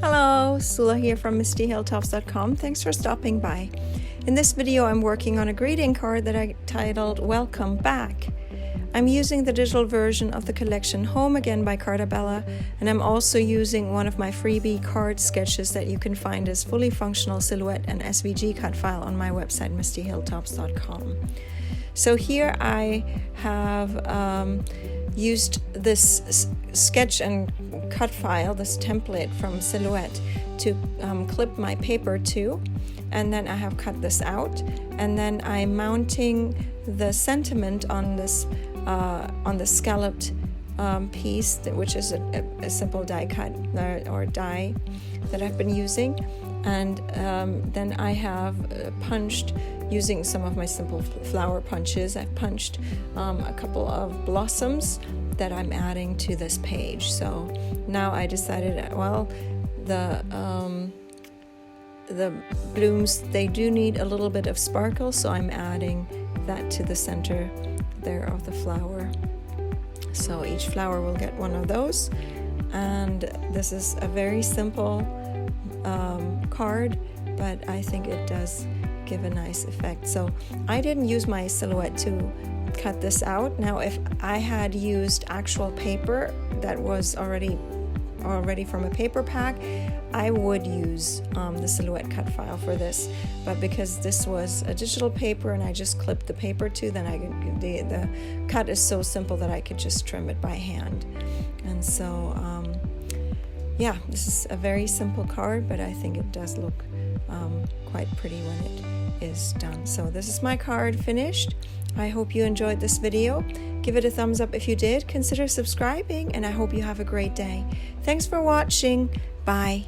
Hello, Sula here from MistyHilltops.com. Thanks for stopping by. In this video, I'm working on a greeting card that I titled Welcome Back. I'm using the digital version of the collection Home Again by Carta Bella, and I'm also using one of my freebie card sketches that you can find as fully functional silhouette and SVG cut file on my website, MistyHilltops.com. So here I have used this sketch and cut file, this template from Silhouette, to clip my paper to, and then I have cut this out, and then I'm mounting the sentiment on this scalloped piece, which is a simple die cut or die that I've been using, and then I have punched using some of my simple flower punches. I've punched a couple of blossoms that I'm adding to this page. So now I decided, well, the blooms, they do need a little bit of sparkle, so I'm adding that to the center there of the flower. So each flower will get one of those, and this is a very simple card, but I think it does give a nice effect. So I didn't use my Silhouette to cut this out. Now if I had used actual paper that was already from a paper pack, I would use the Silhouette cut file for this, but because this was a digital paper and I just clipped the paper to, then the cut is so simple that I could just trim it by hand. And so yeah, this is a very simple card, but I think it does look quite pretty when it is done. So this is my card finished. I hope you enjoyed this video. Give it a thumbs up if you did. Consider subscribing, and I hope you have a great day. Thanks for watching. Bye.